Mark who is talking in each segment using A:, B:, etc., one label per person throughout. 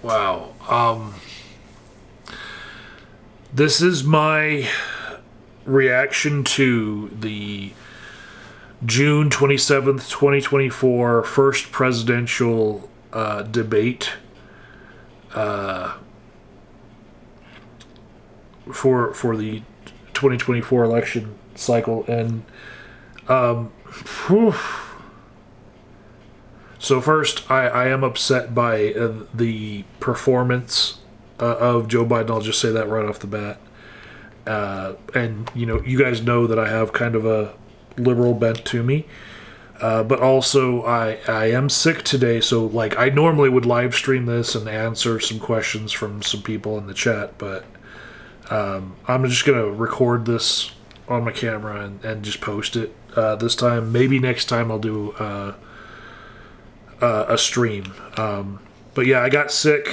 A: Wow. This is my reaction to the June 27th, 2024 first presidential debate for the 2024 election cycle. And so first, I am upset by the performance of Joe Biden. I'll just say that right off the bat. And, you guys know that I have kind of a liberal bent to me. But also, I am sick today, so, I normally would live stream this and answer some questions from some people in the chat, but I'm just going to record this on my camera and just post it this time. Maybe next time I'll do a stream. But yeah, I got sick,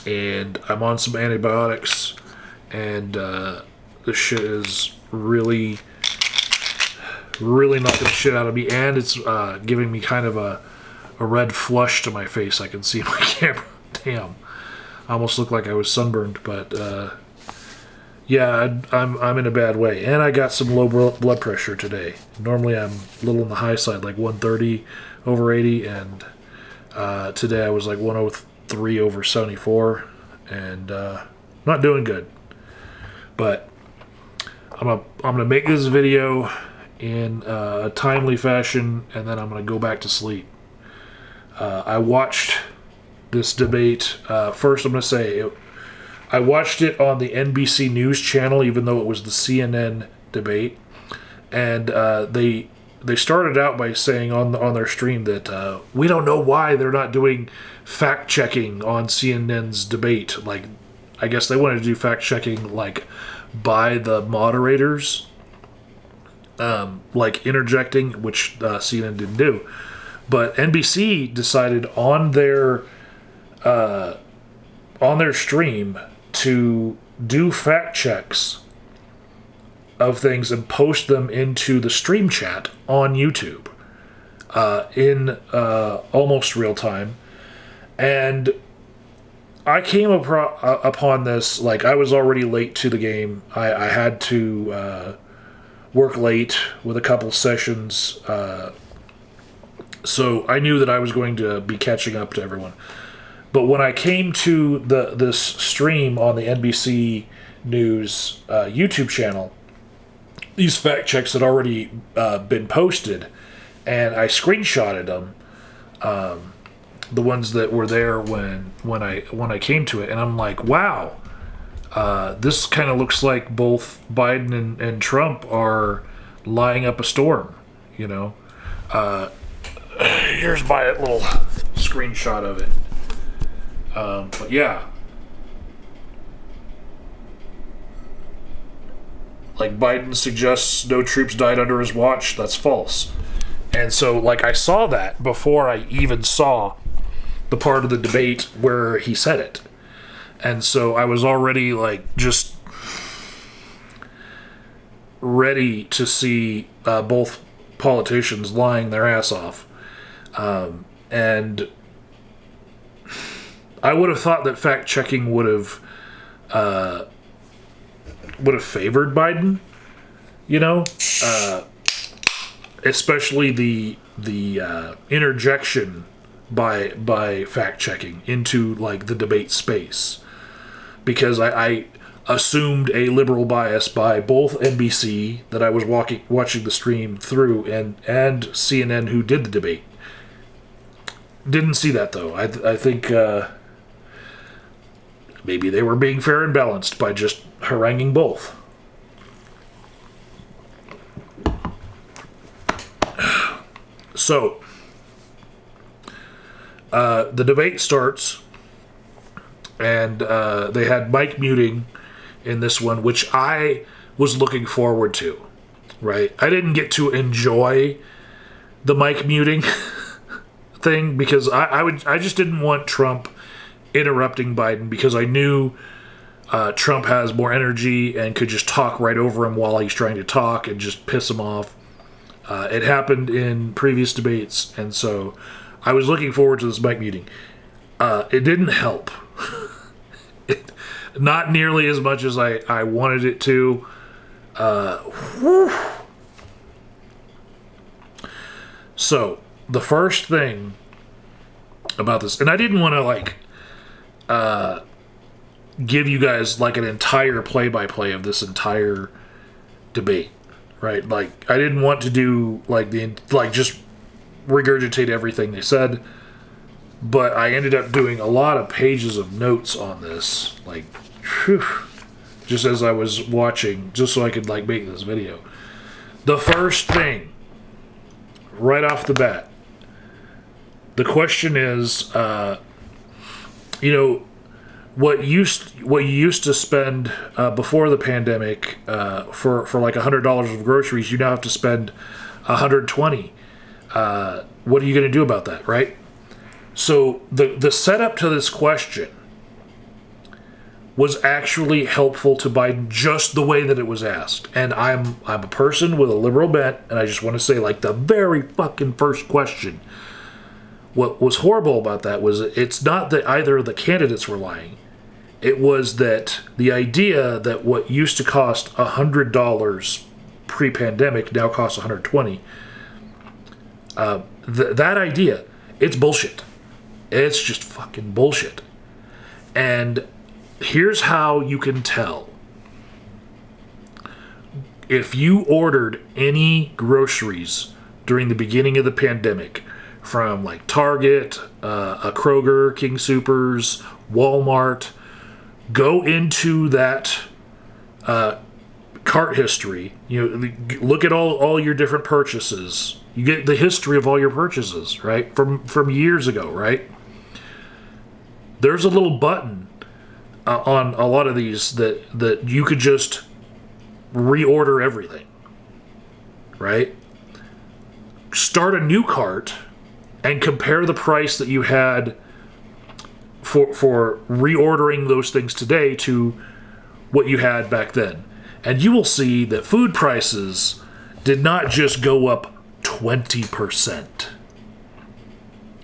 A: and I'm on some antibiotics, and this shit is really knocking the shit out of me, and it's giving me kind of a red flush to my face. I can see my camera. Damn, I almost looked like I was sunburned, but yeah, I'm in a bad way, and I got some low blood pressure today. Normally I'm a little on the high side, like 130/80, and today I was like 103/74, and not doing good. But I'm gonna make this video in a timely fashion, and then I'm gonna go back to sleep. I watched this debate. First, I'm gonna say I watched it on the NBC News channel, even though it was the CNN debate, and they started out by saying on their stream that we don't know why they're not doing fact checking on CNN's debate. I guess they wanted to do fact checking by the moderators, interjecting, which CNN didn't do. But NBC decided on their stream to do fact checks of things and post them into the stream chat on YouTube in almost real time. And I came upon this, I was already late to the game. I had to work late with a couple sessions, so I knew that I was going to be catching up to everyone. But when I came to this stream on the NBC News YouTube channel, these fact checks had already been posted, and I screenshotted them, the ones that were there when I came to it, and I'm like, wow, this kind of looks like both Biden and Trump are lying up a storm, Here's my little screenshot of it. But yeah, Biden suggests no troops died under his watch. That's false. And so, I saw that before I even saw the part of the debate where he said it. And so I was already, just ready to see both politicians lying their ass off. And I would have thought that fact-checking would have favored Biden, especially the interjection by fact-checking into the debate space, because I assumed a liberal bias by both NBC that I was watching the stream through and CNN, who did the debate. Didn't see that, though. I think maybe they were being fair and balanced by just haranguing both. So, the debate starts, and they had mic muting in this one, which I was looking forward to, right? I didn't get to enjoy the mic muting thing because I just didn't want Trump interrupting Biden, because I knew Trump has more energy and could just talk right over him while he's trying to talk and just piss him off. It happened in previous debates, and so I was looking forward to this mic muting. It didn't help. Not nearly as much as I wanted it to. So, the first thing about this, and I didn't want to, like, give you guys, like, an entire play-by-play of this entire debate, right? Like, I didn't want to do, like, just regurgitate everything they said, but I ended up doing a lot of pages of notes on this, like, whew, just as I was watching, just so I could, like, make this video. The first thing, right off the bat, the question is, you know, what you used to spend before the pandemic for like $100 of groceries, you now have to spend $120. What are you going to do about that, right? So the setup to this question was actually helpful to Biden just the way that it was asked. And I'm a person with a liberal bent, and I just want to say, like, the very fucking first question, what was horrible about that was it's not that either of the candidates were lying. It was that the idea that what used to cost $100 pre-pandemic now costs $120. That idea, it's bullshit. It's just fucking bullshit. And here's how you can tell. If you ordered any groceries during the beginning of the pandemic from, like, Target, a Kroger, King Soopers, Walmart, go into that cart history. You know, look at all your different purchases. You get the history of all your purchases, right? From years ago, right? There's a little button on a lot of these that you could just reorder everything, right? Start a new cart and compare the price that you had for reordering those things today to what you had back then. And you will see that food prices did not just go up 20%.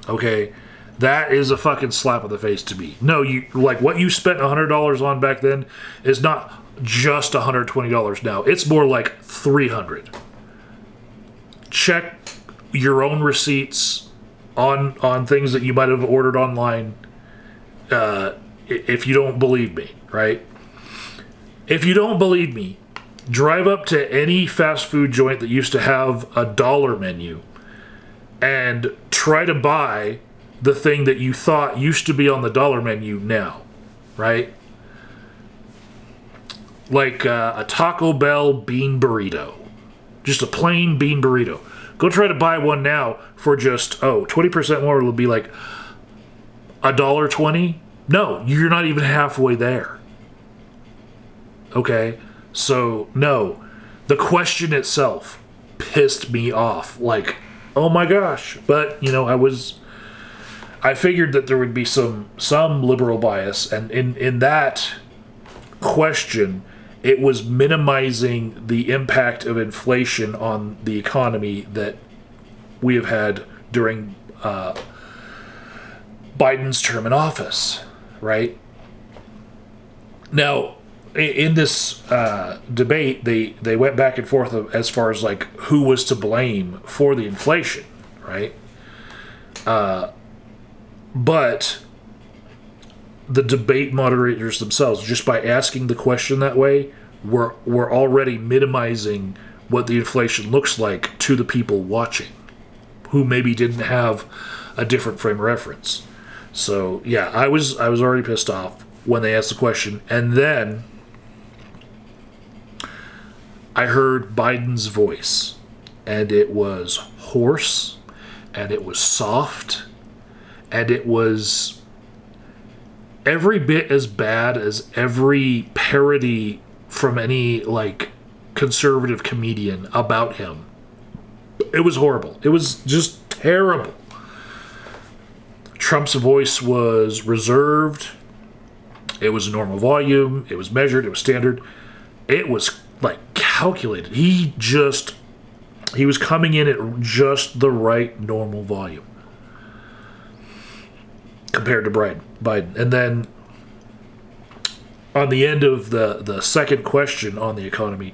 A: Okay? That is a fucking slap in the face to me. No, you, like, what you spent $100 on back then is not just $120 now. It's more like $300. Check your own receipts on things that you might have ordered online. If you don't believe me, right? If you don't believe me, drive up to any fast food joint that used to have a dollar menu and try to buy the thing that you thought used to be on the dollar menu now, right? Like a Taco Bell bean burrito. Just a plain bean burrito. Go try to buy one now for just, 20% more. It'll be like $1.20. No, you're not even halfway there. Okay? So, no. The question itself pissed me off. Like, oh my gosh. But, you know, I figured that there would be some liberal bias, and in that question, it was minimizing the impact of inflation on the economy that we have had during Biden's term in office, right? Now, in this debate, they went back and forth as far as, like, who was to blame for the inflation, right? But the debate moderators themselves, just by asking the question that way, were already minimizing what the inflation looks like to the people watching, who maybe didn't have a different frame of reference. So yeah, I was already pissed off when they asked the question, and then I heard Biden's voice, and it was hoarse, and it was soft, and it was every bit as bad as every parody from any, like, conservative comedian about him. It was horrible. It was just terrible. Trump's voice was reserved. It was a normal volume. It was measured. It was standard. It was, like, calculated. He was coming in at just the right normal volume. compared to Biden. And then on the end of the second question on the economy,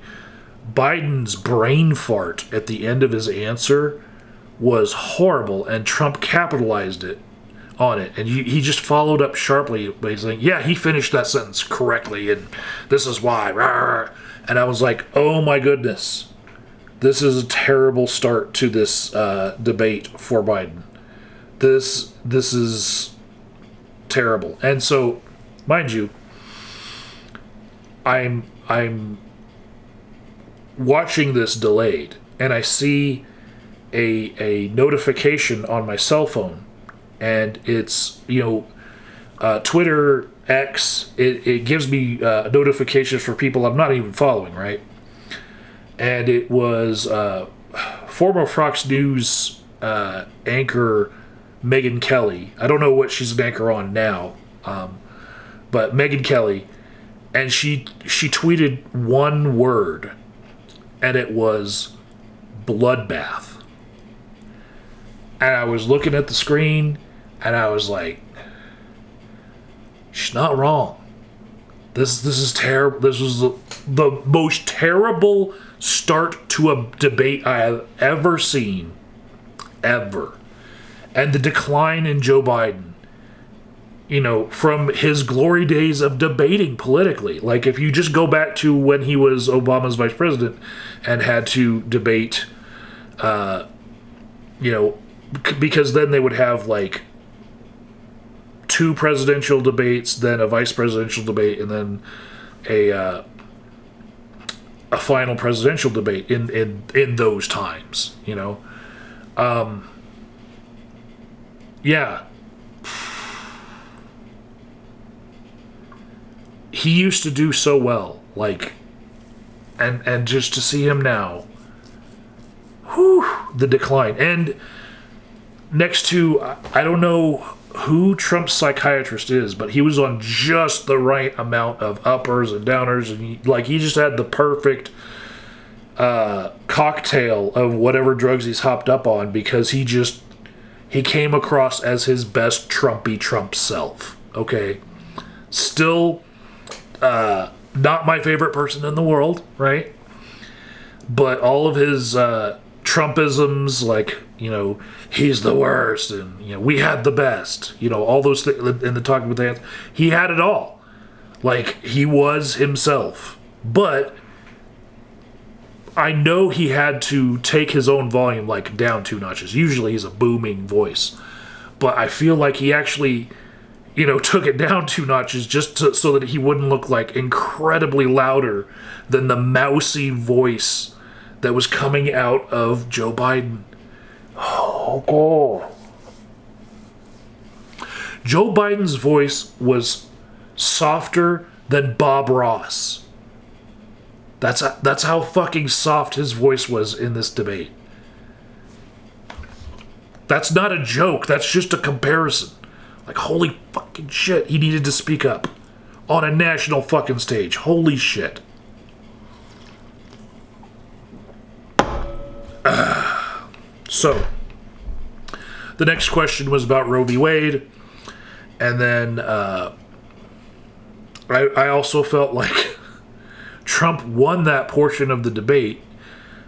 A: Biden's brain fart at the end of his answer was horrible, and Trump capitalized on it. And he just followed up sharply by saying, yeah, he finished that sentence correctly, and this is why. And I was like, oh my goodness, this is a terrible start to this debate for Biden. This is terrible. And so, mind you, I'm watching this delayed, and I see a notification on my cell phone, and it's, Twitter, X, it gives me notifications for people I'm not even following, right? And it was former Fox News anchor Megyn Kelly. I don't know what she's an anchor on now, but Megyn Kelly, and she tweeted one word, and it was bloodbath. And I was looking at the screen, and I was like, she's not wrong. This is terrible. This was the most terrible start to a debate I have ever seen, ever. And the decline in Joe Biden, from his glory days of debating politically. Like, if you just go back to when he was Obama's vice president and had to debate, because then they would have, like, 2 presidential debates, then a vice presidential debate, and then a final presidential debate in those times, yeah. He used to do so well, like, and just to see him now, whew, the decline. And next to, I don't know who Trump's psychiatrist is, but he was on just the right amount of uppers and downers, and he just had the perfect cocktail of whatever drugs he's hopped up on, because he came across as his best Trumpy Trump self. Okay, still not my favorite person in the world, right? But all of his Trumpisms, like, he's the worst, and, we had the best, all those things in the talking with the hands, he had it all. Like, he was himself. But I know he had to take his own volume, like, down 2 notches. Usually he's a booming voice. But I feel like he actually, took it down 2 notches just so that he wouldn't look like incredibly louder than the mousy voice that was coming out of Joe Biden. Oh, God. Joe Biden's voice was softer than Bob Ross. That's how fucking soft his voice was in this debate. That's not a joke. That's just a comparison. Like, holy fucking shit, he needed to speak up on a national fucking stage. Holy shit. So, the next question was about Roe v. Wade, and then I also felt like Trump won that portion of the debate.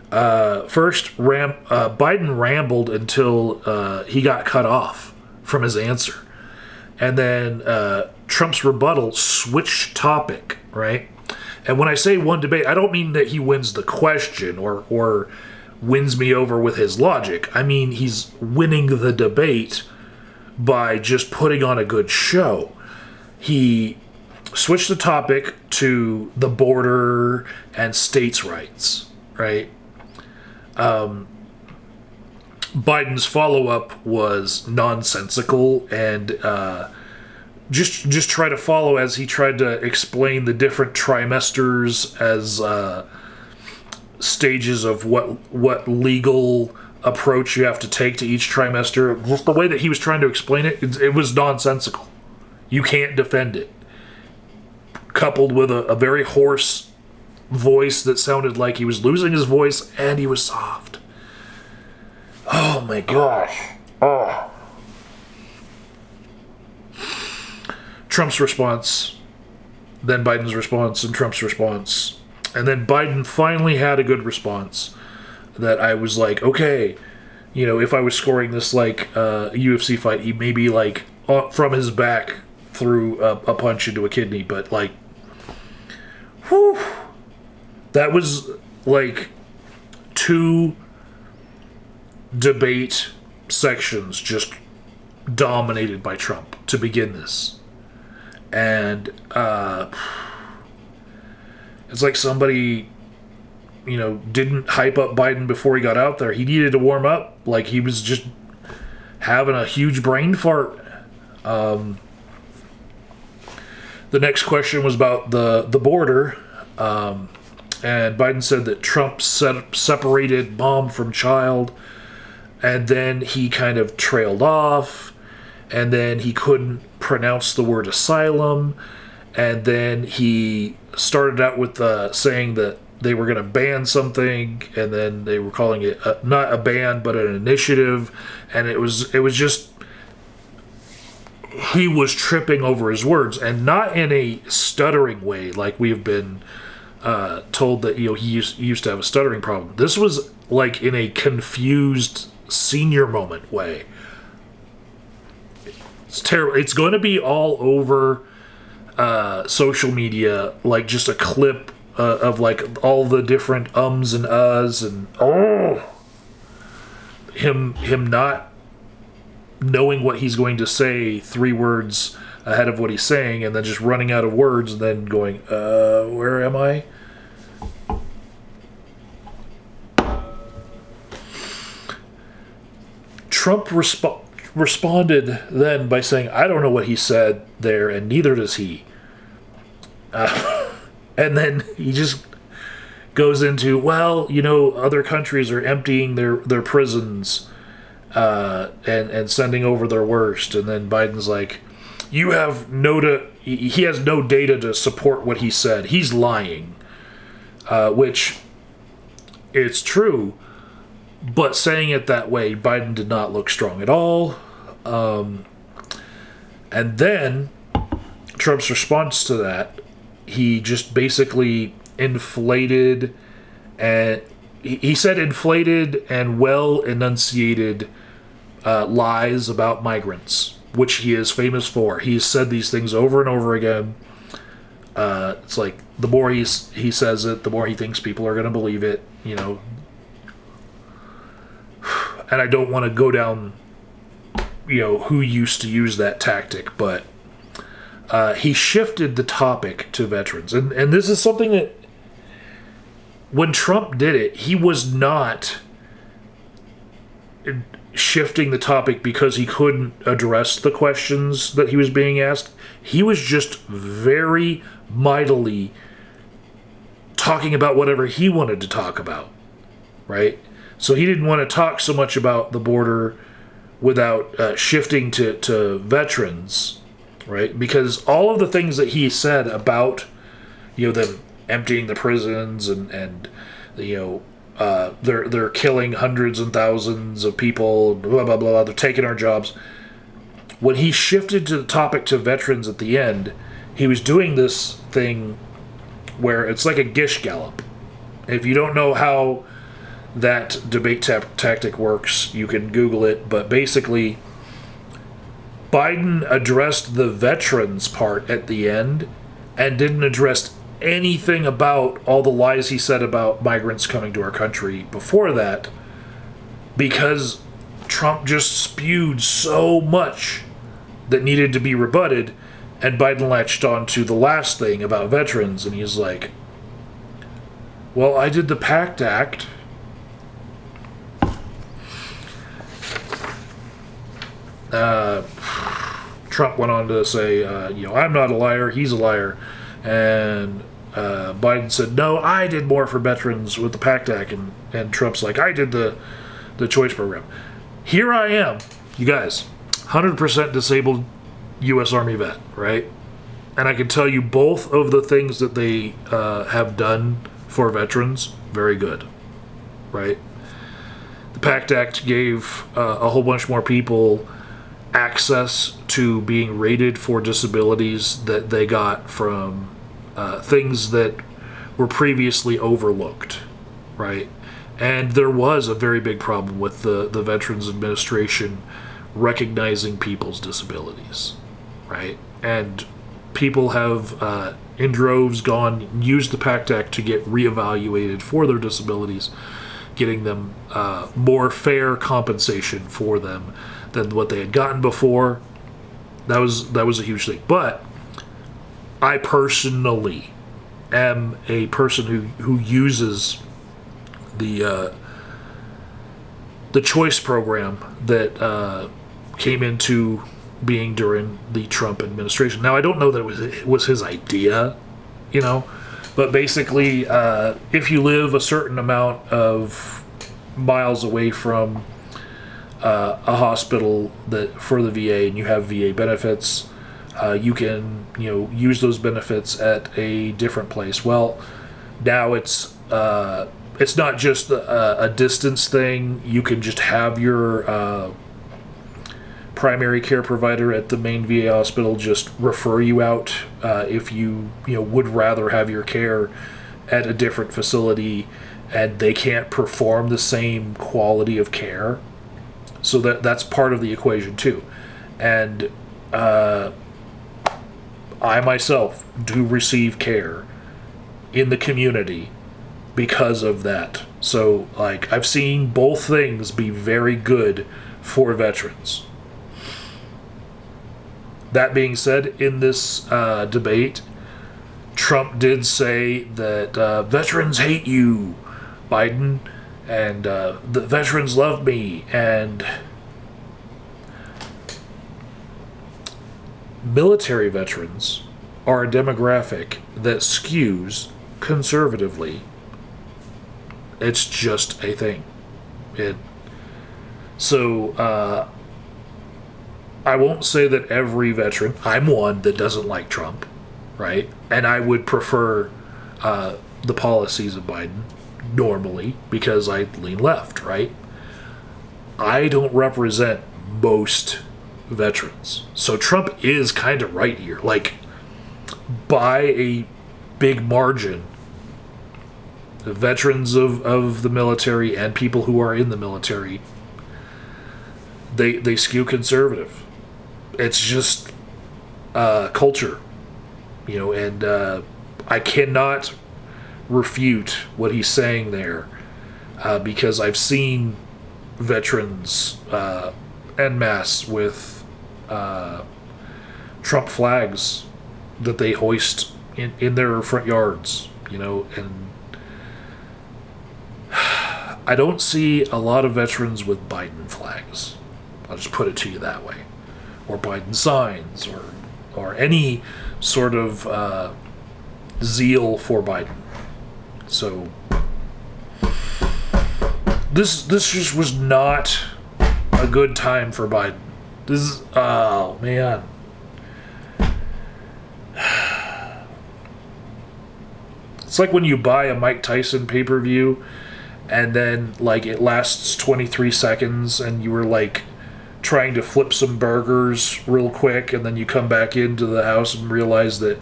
A: First, Biden rambled until he got cut off from his answer. And then Trump's rebuttal switched topic, right? And when I say won debate, I don't mean that he wins the question or wins me over with his logic. I mean, he's winning the debate by just putting on a good show. He switched the topic to the border and states' rights, right? Biden's follow-up was nonsensical and just try to follow as he tried to explain the different trimesters as stages of what legal approach you have to take to each trimester. Just the way that he was trying to explain it was nonsensical. You can't defend it. Coupled with a very hoarse voice that sounded like he was losing his voice, and he was soft. Oh my gosh. Oh. Trump's response, then Biden's response, and Trump's response. And then Biden finally had a good response that I was like, okay, you know, if I was scoring this like UFC fight, he maybe like from his back threw a punch into a kidney, but like, whew, that was like 2 debate sections just dominated by Trump to begin this. And it's like somebody, you know, didn't hype up Biden before he got out there. He needed to warm up. Like, he was just having a huge brain fart. The next question was about the border. And Biden said that Trump separated mom from child. And then he kind of trailed off. And then he couldn't pronounce the word asylum. And then he started out with saying that they were going to ban something, and then they were calling it not a ban but an initiative, and it was just, he was tripping over his words, and not in a stuttering way like we have been told that, you know, he used to have a stuttering problem. This was like in a confused senior moment way. It's terrible. It's going to be all over social media, like just a clip of like all the different ums and uhs, and him not knowing what he's going to say 3 words ahead of what he's saying, and then just running out of words, and then going, where am I? Trump responded then by saying, I don't know what he said there, and neither does he. And then he just goes into, well, you know, other countries are emptying their prisons and sending over their worst. And then Biden's like, you have he has no data to support what he said. He's lying, which it's true. But saying it that way, Biden did not look strong at all. And then Trump's response to that, he just basically inflated, and he said inflated and well enunciated lies about migrants, which he is famous for. He's said these things over and over again. It's like the more he says it, the more he thinks people are going to believe it, you know. And I don't want to go down, you know, who used to use that tactic, but he shifted the topic to veterans. And this is something that, when Trump did it, he was not shifting the topic because he couldn't address the questions that he was being asked. He was just very mightily talking about whatever he wanted to talk about, right? So he didn't want to talk so much about the border without shifting to veterans, right? Because all of the things that he said about, you know, them emptying the prisons and you know, they're killing hundreds and thousands of people, blah blah blah, they're taking our jobs. When he shifted to the topic to veterans at the end, he was doing this thing where it's like a gish gallop. If you don't know how that debate tactic works, you can Google it, but basically Biden addressed the veterans part at the end and didn't address anything about all the lies he said about migrants coming to our country before that, because Trump just spewed so much that needed to be rebutted, and Biden latched on to the last thing about veterans, and he's like, well, I did the PACT Act. Trump went on to say, you know, I'm not a liar, he's a liar. And Biden said, no, I did more for veterans with the PACT Act. And Trump's like, I did the choice program. Here I am, you guys, 100% disabled U.S. Army vet, right? And I can tell you both of the things that they have done for veterans, very good, right? The PACT Act gave a whole bunch more people access to being rated for disabilities that they got from things that were previously overlooked, right? And there was a very big problem with the Veterans Administration recognizing people's disabilities, right? And people have, in droves, gone and used the PACT Act to get reevaluated for their disabilities, getting them more fair compensation for them than what they had gotten before. That was a huge thing. But I personally am a person who uses the choice program that came into being during the Trump administration. Now, I don't know that it was his idea, you know, but basically, if you live a certain amount of miles away from a hospital that for the VA and you have VA benefits, you can, you know, use those benefits at a different place. Well, now it's not just a distance thing. You can just have your primary care provider at the main VA hospital just refer you out if you would rather have your care at a different facility and they can't perform the same quality of care. So that's part of the equation too. And I myself do receive care in the community because of that. So, like, I've seen both things be very good for veterans. That being said, in this debate, Trump did say that veterans hate you, Biden, and the veterans love me, and military veterans are a demographic that skews conservatively. It's just a thing. So I won't say that every veteran. I'm one that doesn't like Trump, right? And I would prefer the policies of Biden normally because I lean left, right? I don't represent most veterans. So Trump is kind of right here. Like, by a big margin, the veterans of the military and people who are in the military, they skew conservative. It's just culture, you know, and I cannot refute what he's saying there because I've seen veterans en masse with Trump flags that they hoist in their front yards, you know, and I don't see a lot of veterans with Biden flags. I'll just put it to you that way. Or Biden signs, or any sort of zeal for Biden. So this just was not a good time for Biden. This is, oh man. It's like when you buy a Mike Tyson pay-per-view and then like it lasts 23 seconds and you were like trying to flip some burgers real quick, and then you come back into the house and realize that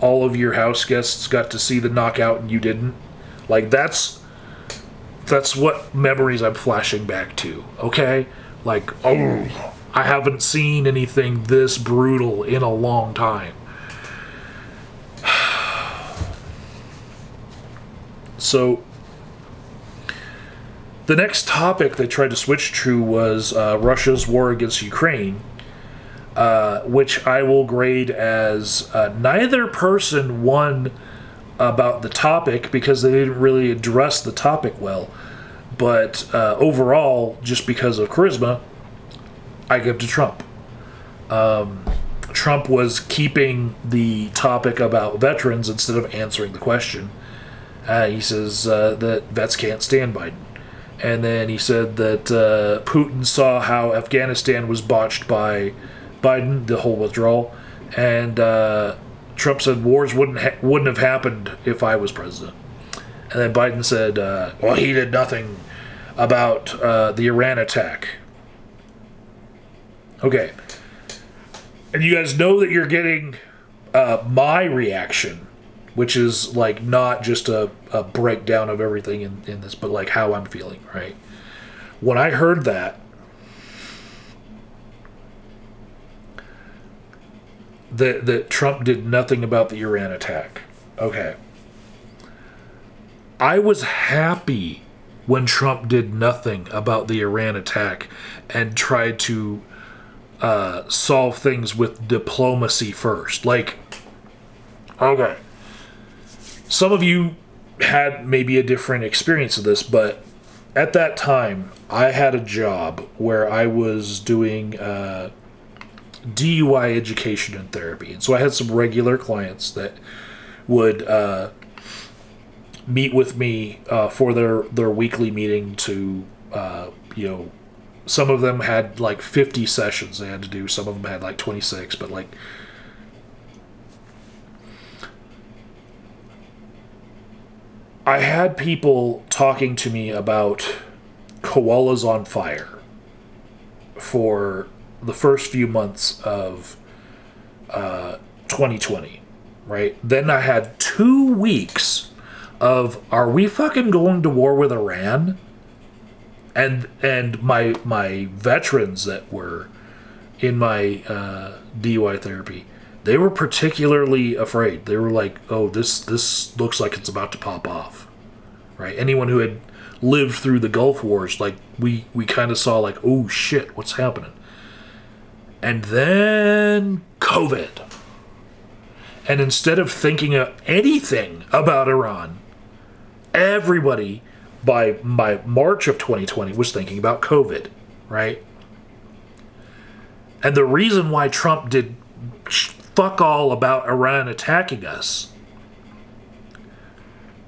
A: all of your house guests got to see the knockout and you didn't. Like, that's what memories I'm flashing back to, okay? Like, oh, I haven't seen anything this brutal in a long time. So the next topic they tried to switch to was Russia's war against Ukraine, which I will grade as neither person won about the topic because they didn't really address the topic well. But overall, just because of charisma, I give to Trump. Trump was keeping the topic about veterans instead of answering the question. He says that vets can't stand Biden. And then he said that Putin saw how Afghanistan was botched by Biden, the whole withdrawal. And Trump said wars wouldn't have happened if I was president. And then Biden said, well, he did nothing about the Iran attack. Okay. And you guys know that you're getting my reaction, which is like not just a breakdown of everything in this, but like how I'm feeling, right? When I heard that Trump did nothing about the Iran attack, okay, I was happy when Trump did nothing about the Iran attack and tried to solve things with diplomacy first. Like, okay, some of you had maybe a different experience of this, but at that time, I had a job where I was doing DUI education and therapy. And so I had some regular clients that would meet with me for their weekly meeting to, some of them had like 50 sessions they had to do. Some of them had like 26, but like, I had people talking to me about koalas on fire for the first few months of 2020, right? Then I had 2 weeks of, are we fucking going to war with Iran? And my veterans that were in my DUI therapy, they were particularly afraid. They were like, oh, this looks like it's about to pop off, right? Anyone who had lived through the Gulf Wars, like, we kind of saw like, oh shit, what's happening? And then COVID. And instead of thinking of anything about Iran, everybody by March of 2020 was thinking about COVID, right? And the reason why Trump did fuck all about Iran attacking us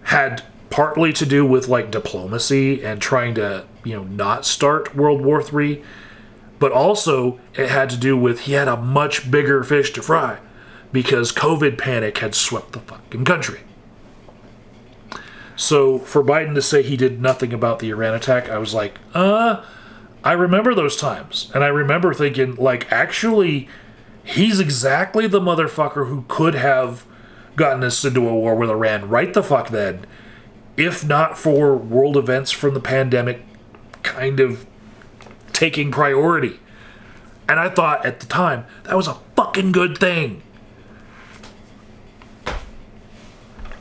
A: had partly to do with like diplomacy and trying to, not start World War III, but also it had to do with he had a much bigger fish to fry because COVID panic had swept the fucking country. So for Biden to say he did nothing about the Iran attack, I was like, I remember those times. And I remember thinking, like, actually, he's exactly the motherfucker who could have gotten us into a war with Iran right the fuck then, if not for world events from the pandemic kind of taking priority. And I thought at the time, that was a fucking good thing.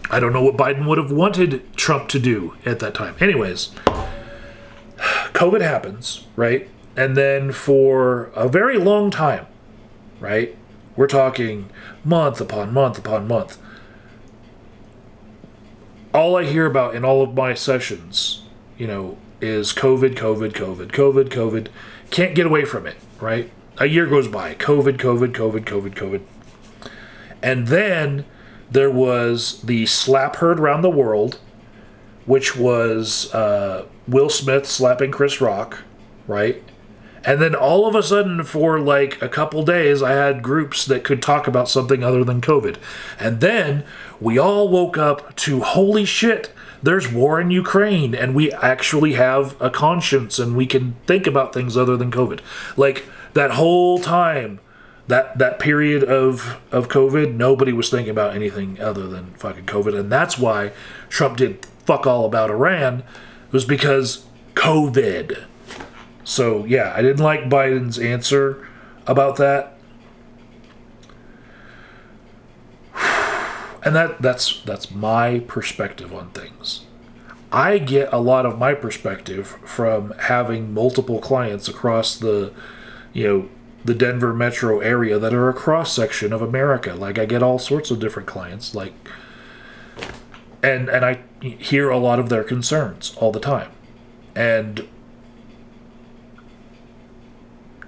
A: I don't know what Biden would have wanted Trump to do at that time. Anyways, COVID happens, right? And then for a very long time, right? We're talking month upon month upon month. All I hear about in all of my sessions, is COVID, COVID, COVID, COVID, COVID. Can't get away from it, right? A year goes by. COVID, COVID, COVID, COVID, COVID. And then there was the slap heard around the world, which was Will Smith slapping Chris Rock, right? And then all of a sudden, for like a couple days, I had groups that could talk about something other than COVID. And then we all woke up to, holy shit, there's war in Ukraine, and we actually have a conscience, and we can think about things other than COVID. Like, that whole time, that period of COVID, nobody was thinking about anything other than fucking COVID. And that's why Trump did fuck all about Iran, was because COVID. So, yeah, I didn't like Biden's answer about that. And that's my perspective on things. I get a lot of my perspective from having multiple clients across the Denver metro area that are a cross-section of America. Like, I get all sorts of different clients, like, and I hear a lot of their concerns all the time. And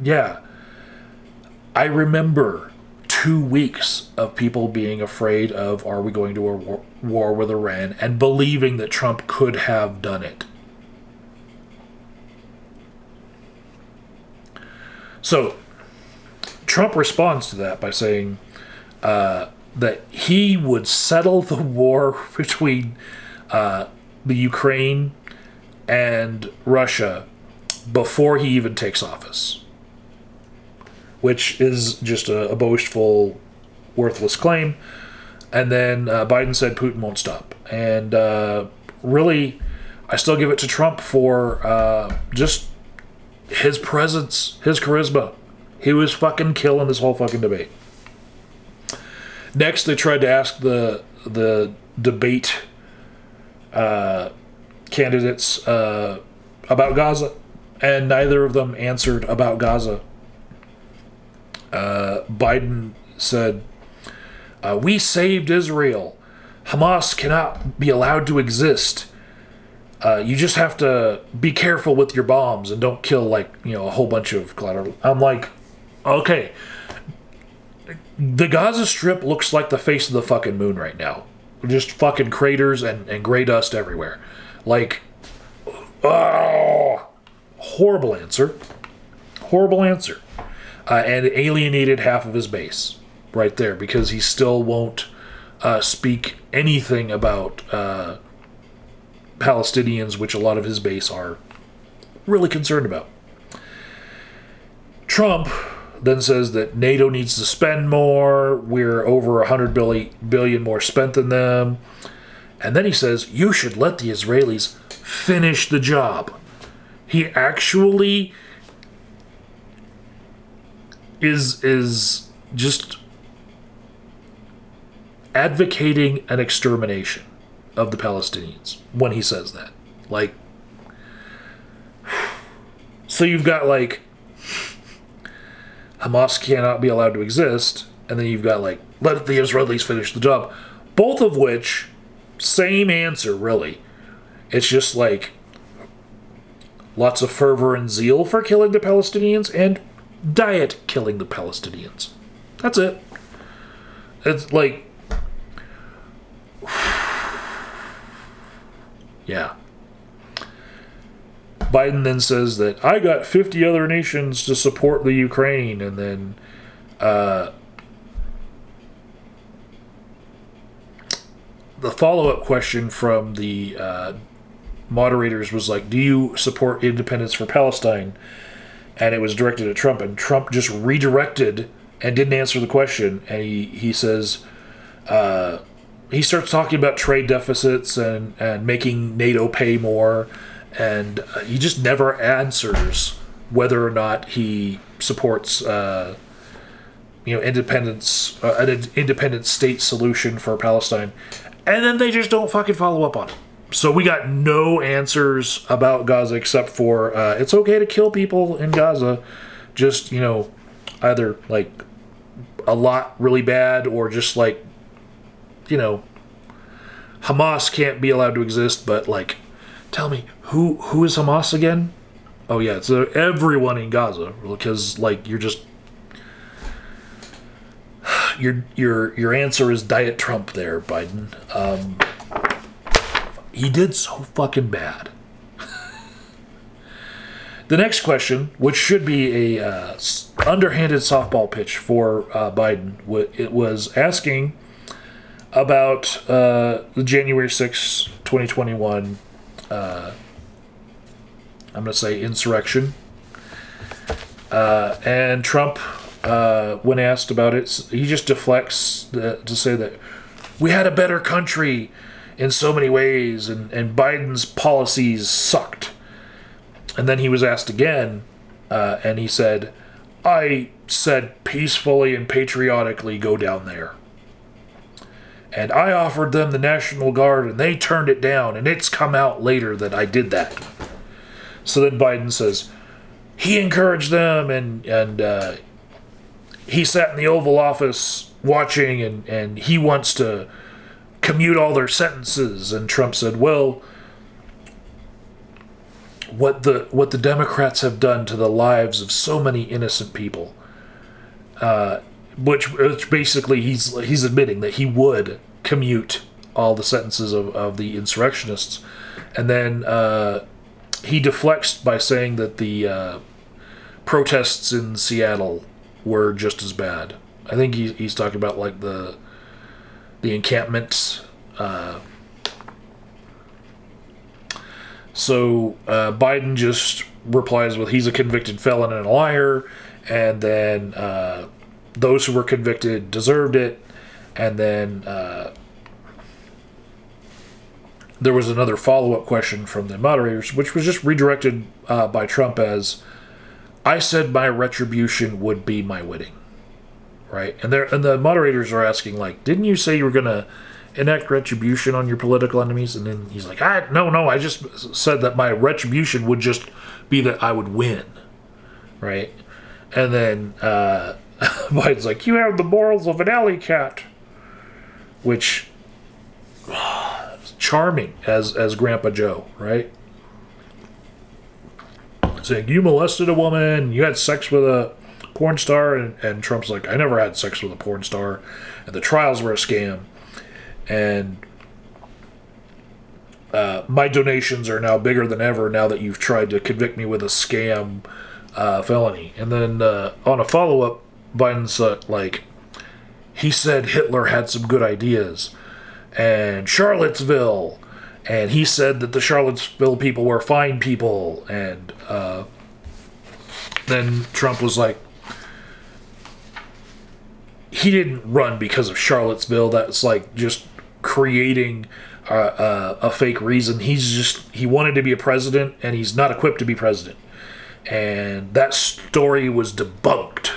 A: yeah, I remember 2 weeks of people being afraid of, are we going to a war with Iran, and believing that Trump could have done it. So Trump responds to that by saying that he would settle the war between the Ukraine and Russia before he even takes office. which is just a boastful, worthless claim. And then Biden said Putin won't stop. And really, I still give it to Trump for just his presence, his charisma. He was fucking killing this whole fucking debate. Next, they tried to ask the debate candidates about Gaza, and neither of them answered about Gaza. Biden said, we saved Israel. Hamas cannot be allowed to exist. You just have to be careful with your bombs and don't kill, like, a whole bunch of collateral. I'm like, okay. The Gaza Strip looks like the face of the fucking moon right now. Just fucking craters and gray dust everywhere. Like, oh, horrible answer. Horrible answer. And alienated half of his base right there because he still won't speak anything about Palestinians, which a lot of his base are really concerned about. Trump then says that NATO needs to spend more. We're over 100 billion more spent than them. And then he says, you should let the Israelis finish the job. He actually is just advocating an extermination of the Palestinians when he says that. Like, so you've got, like, Hamas cannot be allowed to exist, and then you've got, like, let the Israelis finish the job. Both of which, same answer, really. It's just, like, lots of fervor and zeal for killing the Palestinians, and diet killing the Palestinians. That's it. It's, like, yeah. Biden then says that I got 50 other nations to support the Ukraine, and then the follow-up question from the moderators was like, do you support independence for Palestine? And it was directed at Trump, and Trump just redirected and didn't answer the question, and he says he starts talking about trade deficits and making NATO pay more, and he just never answers whether or not he supports independence, an independent state solution for Palestine. And then they just don't fucking follow up on it. So we got no answers about Gaza except for it's okay to kill people in Gaza, just, either like a lot really bad or just like, Hamas can't be allowed to exist, but like, tell me, who is Hamas again? Oh yeah, it's everyone in Gaza, because like you're just your answer is Diet Trump there, Biden. He did so fucking bad. The next question, which should be a underhanded softball pitch for Biden, it was asking about the January 6, 2021, I'm going to say insurrection. And Trump, when asked about it, he just deflects to say that we had a better country in so many ways, and Biden's policies sucked. And then he was asked again, and he said, I said peacefully and patriotically go down there. And I offered them the National Guard, and they turned it down, and it's come out later that I did that. So then Biden says, he encouraged them, and he sat in the Oval Office watching, and he wants to commute all their sentences. And Trump said, well, what the Democrats have done to the lives of so many innocent people, which basically he's admitting that he would commute all the sentences of the insurrectionists. And then he deflects by saying that the protests in Seattle were just as bad. I think he's talking about like the encampments. So Biden just replies with, he's a convicted felon and a liar, and then those who were convicted deserved it, and then there was another follow-up question from the moderators, which was just redirected by Trump as, I said my retribution would be my winning, right? And the moderators are asking, like, didn't you say you were going to enact retribution on your political enemies? And then he's like, no, I just said that my retribution would just be that I would win, right? And then Biden's like, you have the morals of an alley cat, which charming as Grandpa Joe, right? Saying you molested a woman, you had sex with a porn star, and Trump's like, I never had sex with a porn star, and the trials were a scam, and my donations are now bigger than ever now that you've tried to convict me with a scam felony. And then on a follow-up, Biden's like, he said Hitler had some good ideas, and Charlottesville, and he said that the Charlottesville people were fine people, and then Trump was like, he didn't run because of Charlottesville. That's like just creating a fake reason. He wanted to be a president, and he's not equipped to be president. And that story was debunked.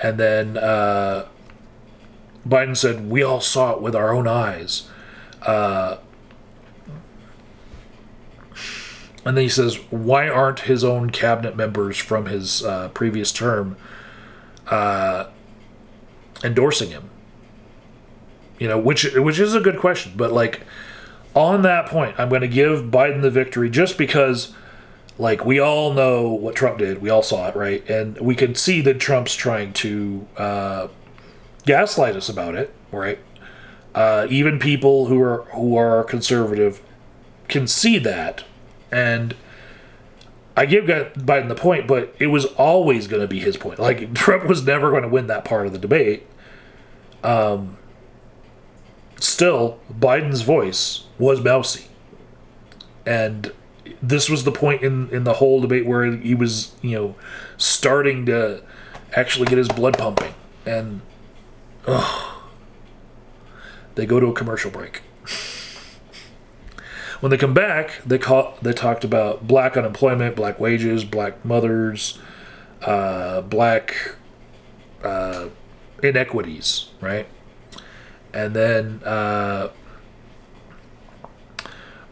A: And then Biden said, we all saw it with our own eyes. And then he says, why aren't his own cabinet members from his previous term endorsing him? You know, which is a good question. But, like, on that point, I'm going to give Biden the victory just because, like, we all know what Trump did. We all saw it, right? And we can see that Trump's trying to gaslight us about it, right? Even people who are conservative can see that. And I give Biden the point, but it was always going to be his point. Like, Trump was never going to win that part of the debate. Still, Biden's voice was mousy. And this was the point in the whole debate where he was, starting to actually get his blood pumping. And, they go to a commercial break. When they come back, they talked about black unemployment, black wages, black mothers, black inequities, right? And then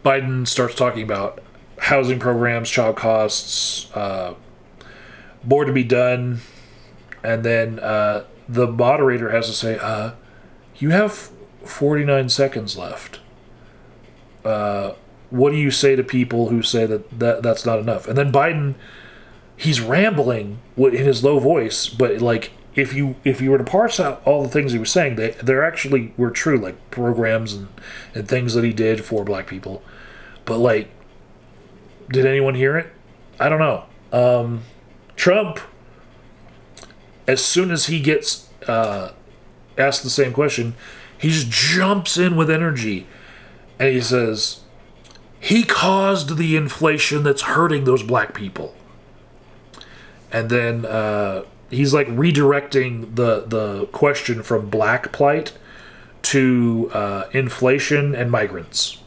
A: Biden starts talking about housing programs, child costs, more to be done. And then the moderator has to say, you have 49 seconds left. What do you say to people who say that's not enough? And then Biden, he's rambling in his low voice, but, like, if you were to parse out all the things he was saying, they actually were true, like programs and things that he did for black people. But, like, did anyone hear it? I don't know. Trump, as soon as he gets asked the same question, he just jumps in with energy. And he says, he caused the inflation that's hurting those black people. And then he's like redirecting the question from black plight to inflation and migrants.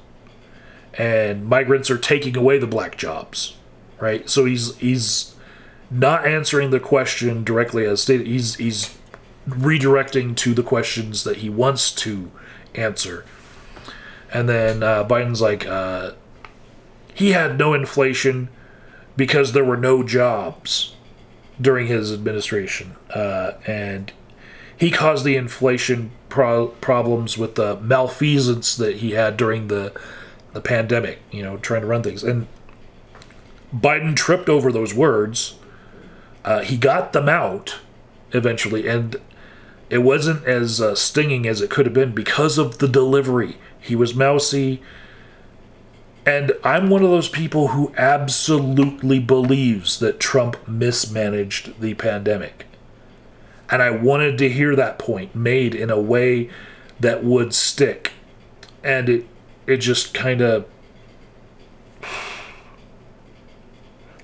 A: And migrants are taking away the black jobs, right? So he's not answering the question directly as stated. He's redirecting to the questions that he wants to answer. And then Biden's like, he had no inflation because there were no jobs during his administration. And he caused the inflation problems with the malfeasance that he had during the pandemic, trying to run things. And Biden tripped over those words. He got them out eventually, and it wasn't as stinging as it could have been because of the delivery. He was mousy. And I'm one of those people who absolutely believes that Trump mismanaged the pandemic. And I wanted to hear that point made in a way that would stick. And it just kind of,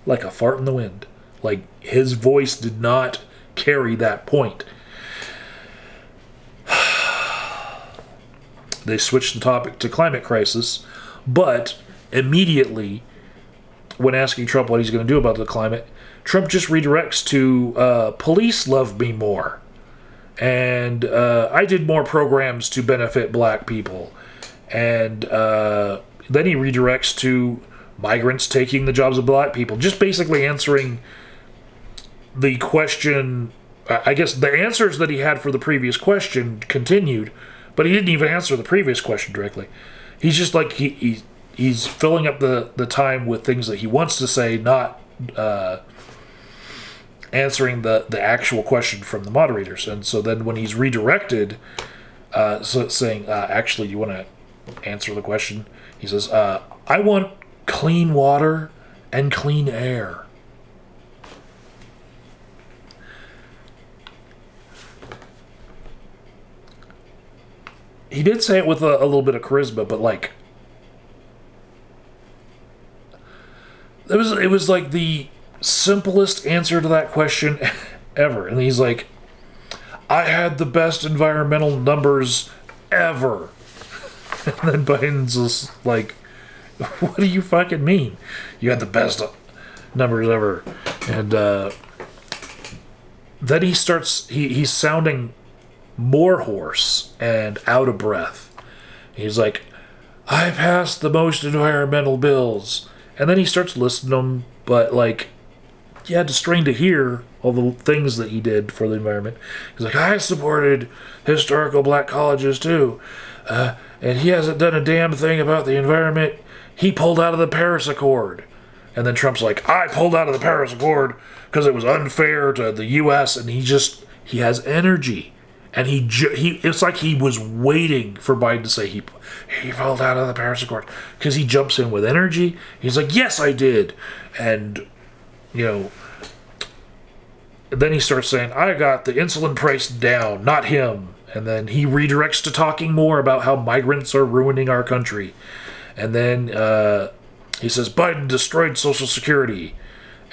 A: like a fart in the wind. Like, his voice did not carry that point. They switched the topic to climate crisis, but immediately, when asking Trump what he's going to do about the climate, Trump just redirects to police love me more. And I did more programs to benefit black people. And then he redirects to migrants taking the jobs of black people. Just basically answering the question. I guess the answers that he had for the previous question continued, but he didn't even answer the previous question directly. He's just like, he's filling up the time with things that he wants to say, not answering the actual question from the moderators. And so then when he's redirected, saying, actually, you want to answer the question? He says, I want clean water and clean air. He did say it with a little bit of charisma, but like, it was like the simplest answer to that question ever. And he's like, I had the best environmental numbers ever. And then Biden's just like, what do you fucking mean? You had the best numbers ever. And then he starts, he's sounding more hoarse and out of breath. He's like, I passed the most environmental bills. And then he starts listing them, but like, you had to strain to hear all the things that he did for the environment. He's like, I supported historical black colleges too. And he hasn't done a damn thing about the environment. He pulled out of the Paris Accord. And then Trump's like, I pulled out of the Paris Accord because it was unfair to the U.S. And he has energy. And it's like he was waiting for Biden to say he pulled out of the Paris Accord. Because he jumps in with energy. He's like, yes, I did. And, you know, then he starts saying, I got the insulin price down, not him. And then he redirects to talking more about how migrants are ruining our country. And then he says, Biden destroyed Social Security.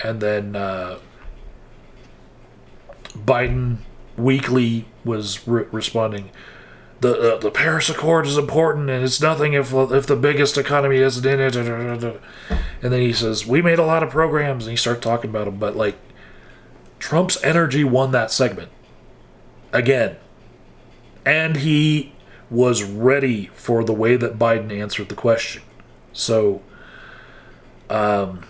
A: And then Biden weekly was responding, the Paris Accord is important, and it's nothing if the biggest economy isn't in it. And then he says, we made a lot of programs, and he started talking about them. But like, Trump's energy won that segment again, and he was ready for the way that Biden answered the question. So, yeah,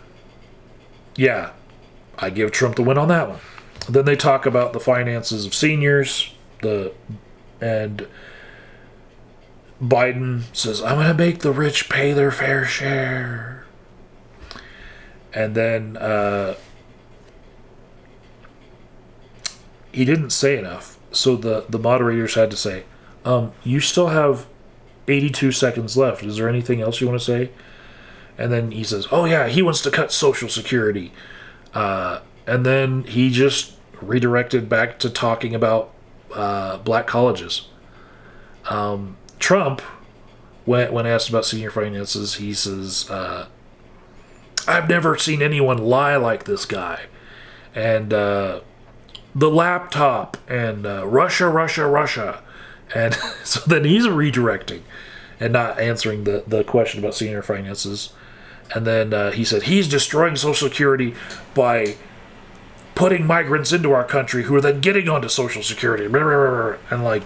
A: I give Trump the win on that one. Then they talk about the finances of seniors, and Biden says, I'm going to make the rich pay their fair share. And then he didn't say enough, so the moderators had to say, you still have 82 seconds left. Is there anything else you want to say? And then he says, oh yeah, he wants to cut Social Security. And then he just redirected back to talking about black colleges. Trump, when asked about senior finances, he says, I've never seen anyone lie like this guy. And the laptop, and Russia, Russia, Russia. And so then he's redirecting and not answering the question about senior finances. And then he said, he's destroying Social Security by putting migrants into our country who are then getting onto Social Security and like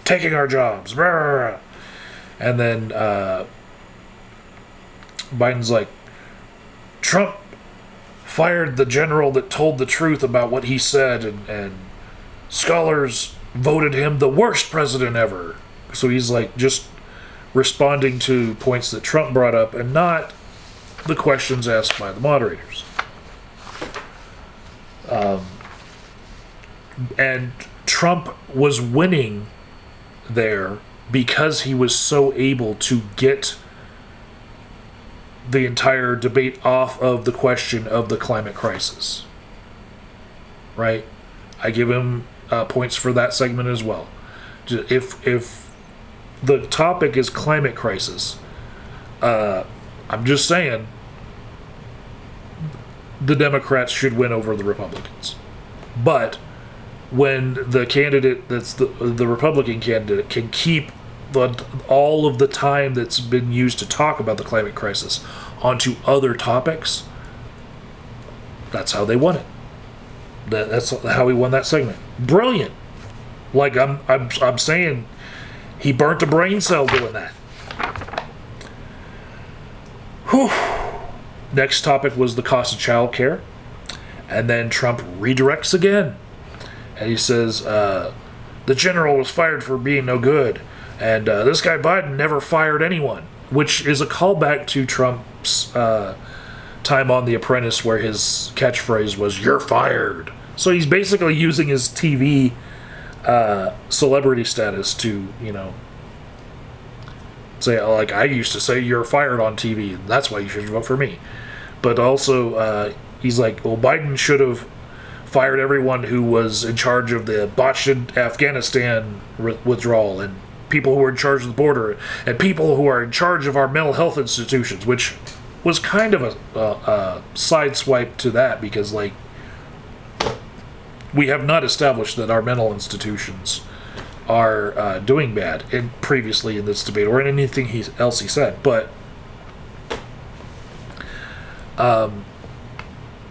A: taking our jobs. And then Biden's like, Trump fired the general that told the truth about what he said, and scholars voted him the worst president ever. So he's like just responding to points that Trump brought up and not the questions asked by the moderators. And Trump was winning there because he was so able to get the entire debate off of the question of the climate crisis. Right? I give him points for that segment as well. If the topic is climate crisis, I'm just saying, the Democrats should win over the Republicans. But when the candidate that's the Republican candidate can keep all of the time that's been used to talk about the climate crisis onto other topics, that's how they won it. That's how he won that segment. Brilliant. Like I'm saying, he burnt a brain cell doing that. Whew. Next topic was the cost of childcare, and then Trump redirects again, and he says the general was fired for being no good, and this guy Biden never fired anyone, which is a callback to Trump's time on The Apprentice, where his catchphrase was "You're fired." So he's basically using his TV celebrity status to, say, like, I used to say you're fired on TV, and that's why you should vote for me. But also, he's like, well, Biden should have fired everyone who was in charge of the botched Afghanistan withdrawal, and people who were in charge of the border, and people who are in charge of our mental health institutions, which was kind of a sideswipe to that, because, like, we have not established that our mental institutions are doing bad previously in this debate or in anything else he said. But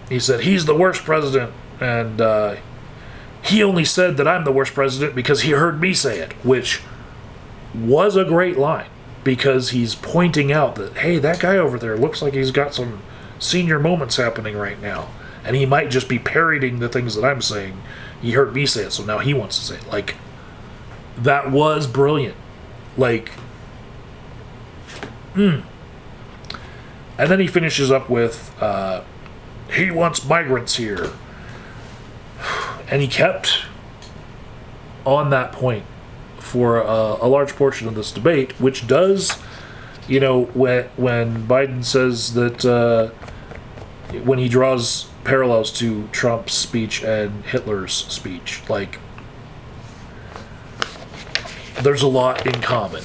A: he said he's the worst president, and he only said that I'm the worst president because he heard me say it, which was a great line, because he's pointing out that, hey, that guy over there looks like he's got some senior moments happening right now, and he might just be parroting the things that I'm saying. He heard me say it, so now he wants to say it. Like, that was brilliant. Like, And then he finishes up with, he wants migrants here. And he kept on that point for a large portion of this debate, which does, when Biden says that, when he draws parallels to Trump's speech and Hitler's speech, like, there's a lot in common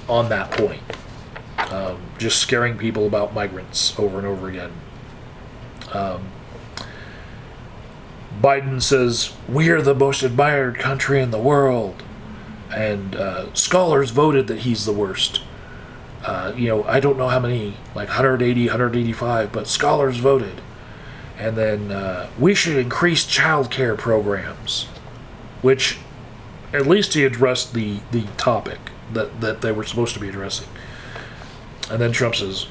A: on that point. Just scaring people about migrants over and over again. Biden says, we're the most admired country in the world, and scholars voted that he's the worst. I don't know how many, like 180, 185, but scholars voted. And then we should increase child care programs, which at least he addressed the topic that they were supposed to be addressing. And then Trump says,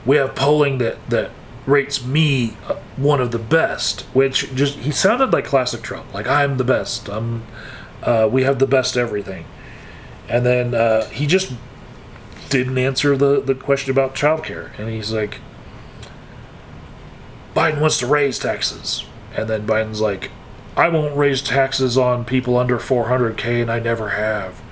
A: we have polling that rates me one of the best, which he sounded like classic Trump, like, I'm the best, we have the best everything. And then he just didn't answer the question about childcare, and he's like, Biden wants to raise taxes. And then Biden's like, I won't raise taxes on people under 400K, and I never have.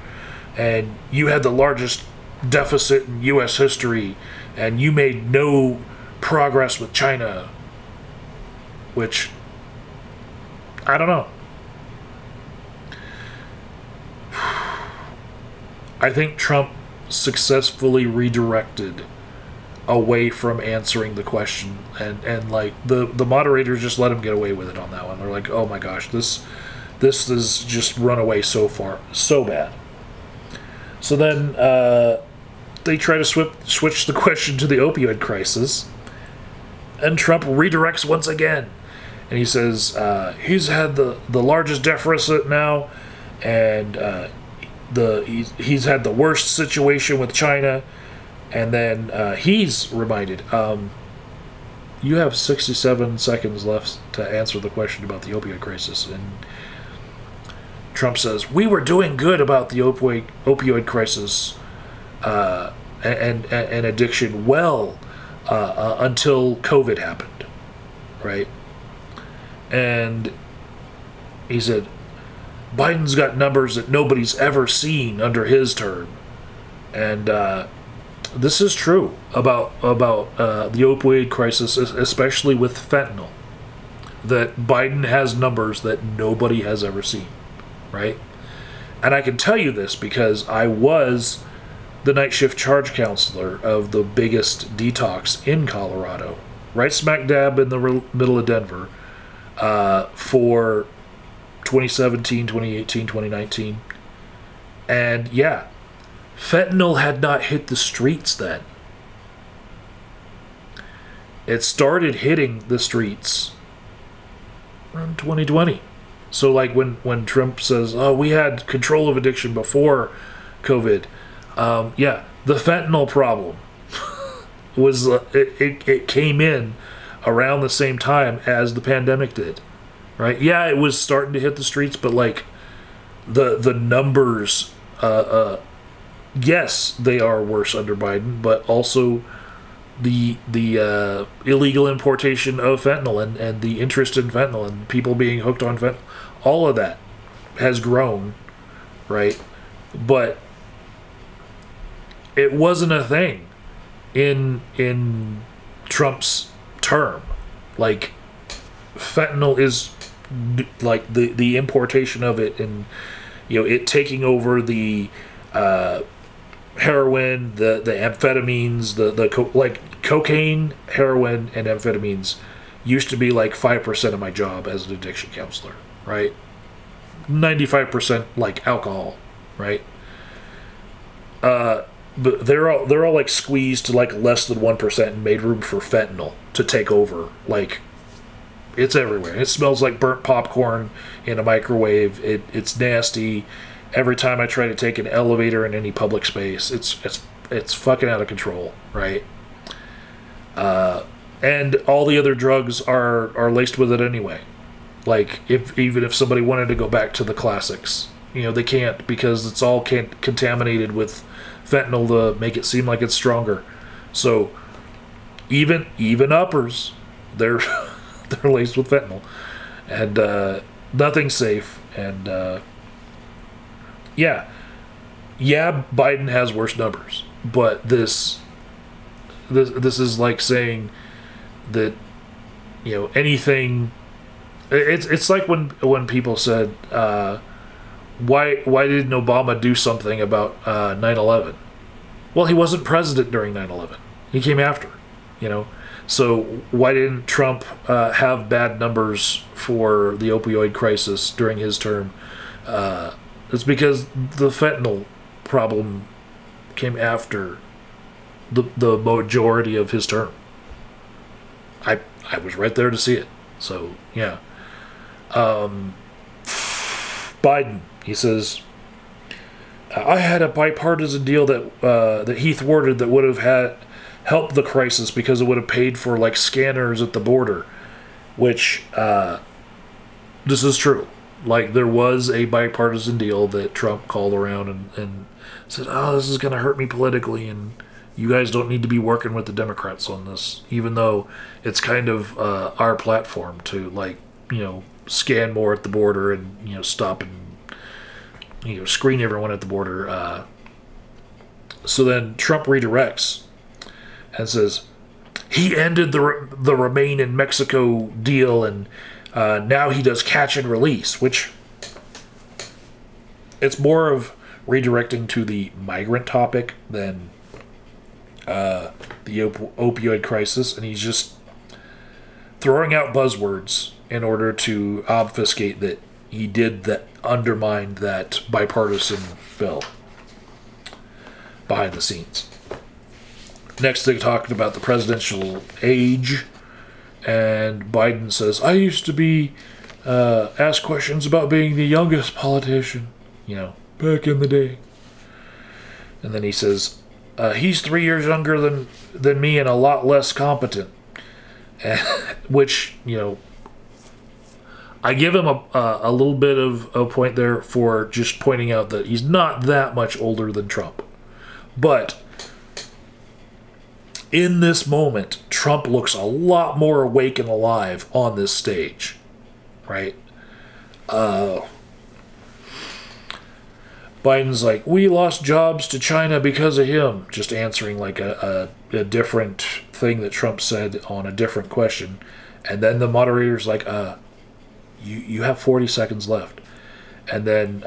A: And you had the largest deficit in U.S. history, and you made no progress with China. Which, I don't know. I think Trump successfully redirected away from answering the question, and like the moderators just let him get away with it on that one. They're like, oh my gosh, this is just run away so far, so bad. So then they try to switch the question to the opioid crisis, and Trump redirects once again, and he says he's had the largest deficit now, and he's had the worst situation with China. And then he's reminded, you have 67 seconds left to answer the question about the opioid crisis. And Trump says, we were doing good about the opioid crisis and addiction until COVID happened, right? And he said, Biden's got numbers that nobody's ever seen under his term. And this is true about the opioid crisis, especially with fentanyl, that Biden has numbers that nobody has ever seen, right? And I can tell you this because I was the night shift charge counselor of the biggest detox in Colorado right smack dab in the middle of Denver, for 2017, 2018, 2019. And yeah, fentanyl had not hit the streets then. It started hitting the streets around 2020. So like when Trump says, oh, we had control of addiction before COVID, yeah, the fentanyl problem was it came in around the same time as the pandemic did, right? Yeah, it was starting to hit the streets, but like the numbers, yes, they are worse under Biden, but also the illegal importation of fentanyl and the interest in fentanyl and people being hooked on fentanyl, all of that has grown, right? But it wasn't a thing in Trump's term. Like, fentanyl is like the importation of it, and it taking over the heroin, the amphetamines, like cocaine, heroin, and amphetamines used to be like 5% of my job as an addiction counselor, right? 95% like alcohol, right? But they're all like squeezed to like less than 1% and made room for fentanyl to take over. Like, it's everywhere. It smells like burnt popcorn in a microwave. It's nasty. Every time I try to take an elevator in any public space, it's fucking out of control, right? And all the other drugs are laced with it anyway. Like, even if somebody wanted to go back to the classics, they can't, because it's all contaminated with fentanyl to make it seem like it's stronger. So even uppers, they're they're laced with fentanyl, and nothing's safe. And yeah, Biden has worse numbers, but this is like saying that anything. It's like when people said, why didn't Obama do something about 9/11? Well, he wasn't president during 9/11. He came after, So why didn't Trump have bad numbers for the opioid crisis during his term? It's because the fentanyl problem came after the majority of his term. I was right there to see it. So yeah. Biden, he says, I had a bipartisan deal that he thwarted that would have helped the crisis because it would have paid for like scanners at the border, which this is true. Like, there was a bipartisan deal that Trump called around and said, oh, this is going to hurt me politically, and you guys don't need to be working with the Democrats on this, even though it's kind of our platform to, like, scan more at the border and, stop and, screen everyone at the border. So then Trump redirects and says, he ended the Remain in Mexico deal, and now he does catch and release, which it's more of redirecting to the migrant topic than the opioid crisis, and he's just throwing out buzzwords in order to obfuscate that he did that, undermine that bipartisan bill behind the scenes. Next, they talked about the presidential age, and Biden says, I used to be asked questions about being the youngest politician, back in the day. And then he says, he's 3 years younger than me and a lot less competent. Which, I give him a little bit of a point there for just pointing out that he's not that much older than Trump. But in this moment, Trump looks a lot more awake and alive on this stage, right? Biden's like, we lost jobs to China because of him, just answering like a different thing that Trump said on a different question. And then the moderator's like, you have 40 seconds left. And then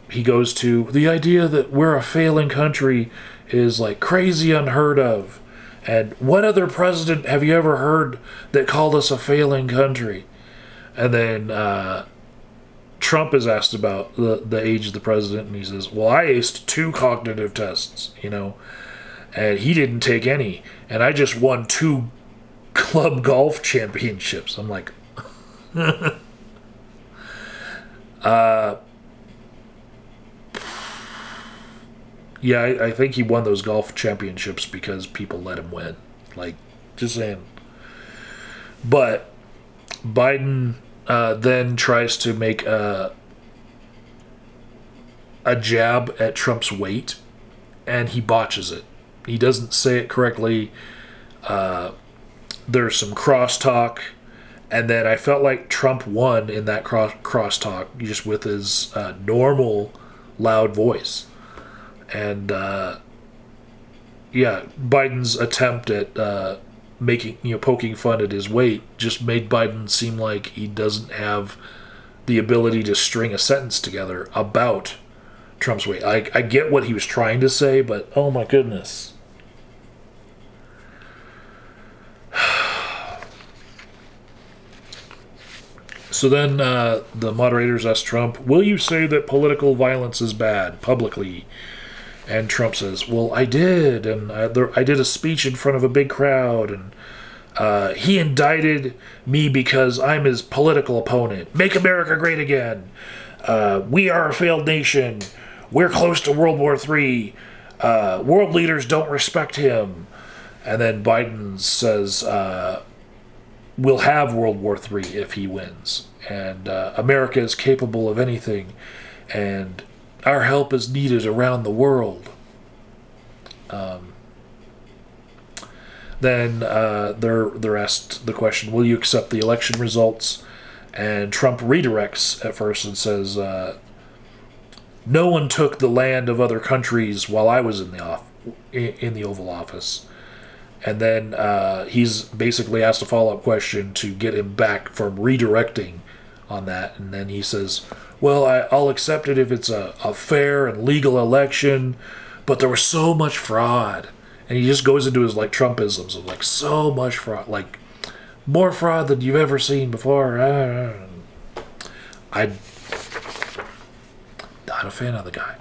A: he goes to, the idea that we're a failing country is like crazy unheard of. And what other president have you ever heard that called us a failing country? And then Trump is asked about the age of the president, and he says, well, I aced 2 cognitive tests, and he didn't take any. And I just won 2 club golf championships. I'm like, yeah, I think he won those golf championships because people let him win. Like, just saying. But Biden then tries to make a jab at Trump's weight, and he botches it. He doesn't say it correctly. There's some crosstalk, and then I felt like Trump won in that crosstalk just with his normal loud voice. And yeah, Biden's attempt at poking fun at his weight just made Biden seem like he doesn't have the ability to string a sentence together about Trump's weight. I get what he was trying to say, but oh my goodness. So then the moderators asked Trump, will you say that political violence is bad publicly? And Trump says, well, I did, and I did a speech in front of a big crowd, and he indicted me because I'm his political opponent. Make America great again. We are a failed nation. We're close to World War III. World leaders don't respect him. And then Biden says, we'll have World War III if he wins. And America is capable of anything. And our help is needed around the world. Then they're asked the question, will you accept the election results? And Trump redirects at first and says, no one took the land of other countries while I was in the Oval Office. And then he's basically asked a follow-up question to get him back from redirecting on that. And then he says, well, I'll accept it if it's a fair and legal election, but there was so much fraud. And he just goes into his like Trumpisms of like so much fraud, like more fraud than you've ever seen before. I'm not a fan of the guy.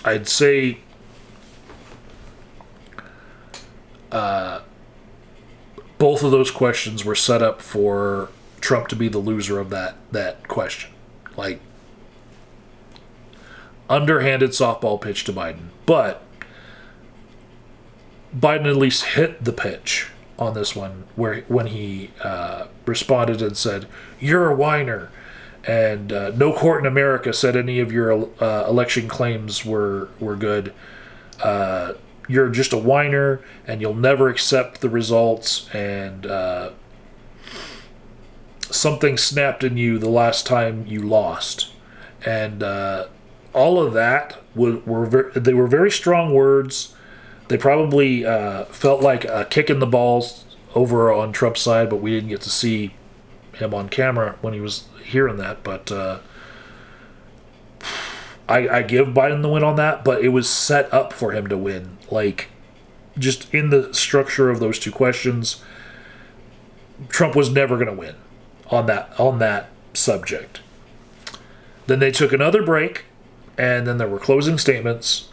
A: I'd say both of those questions were set up for Trump to be the loser of that question. Like, underhanded softball pitch to Biden. But Biden at least hit the pitch on this one when he responded and said, you're a whiner. And no court in America said any of your election claims were good. You're just a whiner, and you'll never accept the results. And something snapped in you the last time you lost. And all of that were very strong words. They probably felt like a kick in the balls over on Trump's side, but we didn't get to see him on camera when he was hearing that. But I give Biden the win on that, but it was set up for him to win. Like, just in the structure of those two questions, Trump was never going to win on that subject. Then they took another break, and then there were closing statements,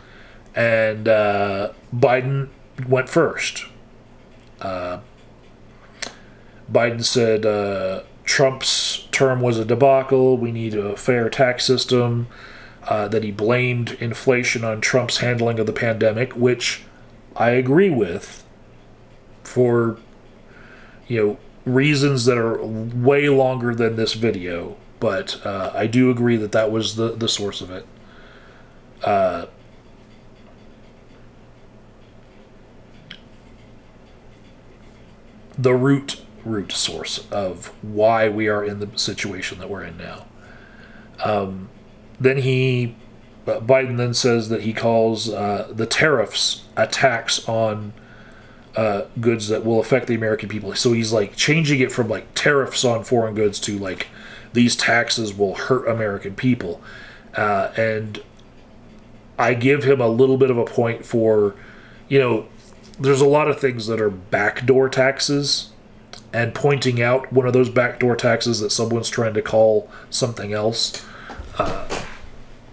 A: and Biden went first. Biden said Trump's term was a debacle. We need a fair tax system. That he blamed inflation on Trump's handling of the pandemic, which I agree with for, reasons that are way longer than this video. But I do agree that was the source of it. The root source of why we are in the situation that we're in now. Then Biden then says that he calls the tariffs a tax on goods that will affect the American people. So he's like changing it from like tariffs on foreign goods to like these taxes will hurt American people. And I give him a little bit of a point for, there's a lot of things that are backdoor taxes, and pointing out one of those backdoor taxes that someone's trying to call something else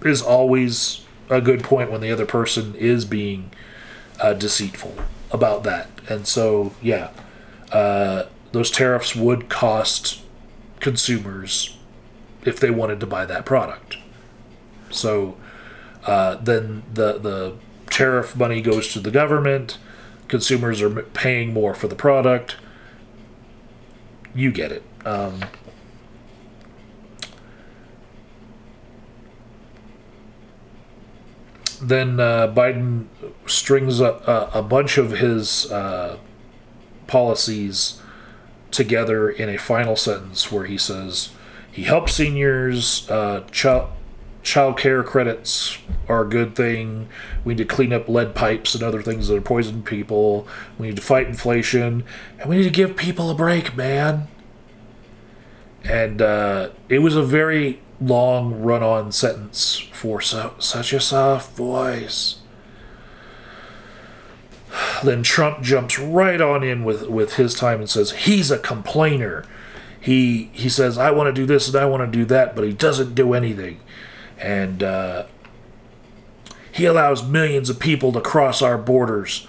A: is always a good point when the other person is being deceitful about that. And so, yeah, those tariffs would cost consumers if they wanted to buy that product. So then the tariff money goes to the government. Consumers are paying more for the product. You get it. Then Biden strings a bunch of his policies together in a final sentence where he says he helps seniors, child care credits are a good thing. We need to clean up lead pipes and other things that are poisoning people. We need to fight inflation, and we need to give people a break, man. And it was a very long run-on sentence for such a soft voice. Then Trump jumps right on in with his time and says he's a complainer. He says, I want to do this and I want to do that, but he doesn't do anything. And he allows millions of people to cross our borders.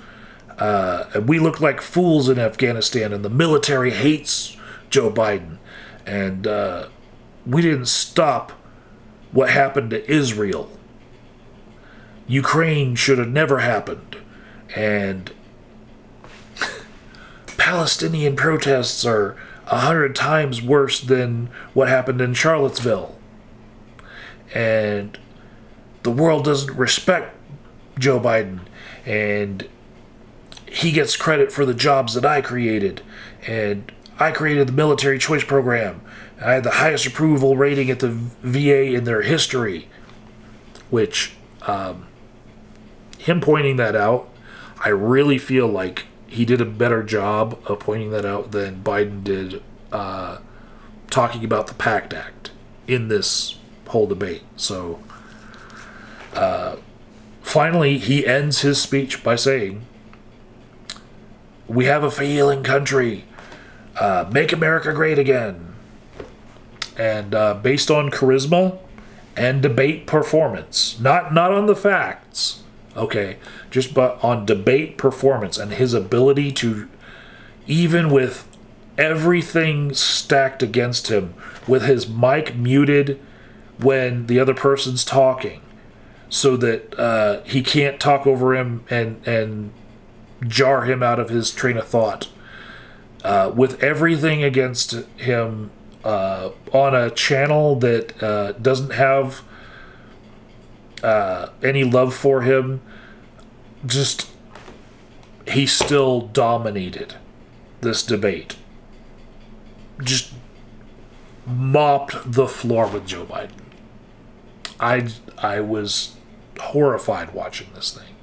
A: And we look like fools in Afghanistan, and the military hates Joe Biden. And we didn't stop what happened to Israel. Ukraine should have never happened. And Palestinian protests are 100 times worse than what happened in Charlottesville. And the world doesn't respect Joe Biden. And he gets credit for the jobs that I created. And I created the military choice program. I had the highest approval rating at the VA in their history. Which, him pointing that out, I really feel like he did a better job of pointing that out than Biden did talking about the PACT Act in this whole debate. So, finally, he ends his speech by saying, we have a failing country. Make America great again. And based on charisma and debate performance, not on the facts, okay, just but on debate performance and his ability to, even with everything stacked against him, with his mic muted when the other person's talking, so that he can't talk over him and jar him out of his train of thought. With everything against him on a channel that doesn't have any love for him, just he still dominated this debate. Just mopped the floor with Joe Biden. I was horrified watching this thing.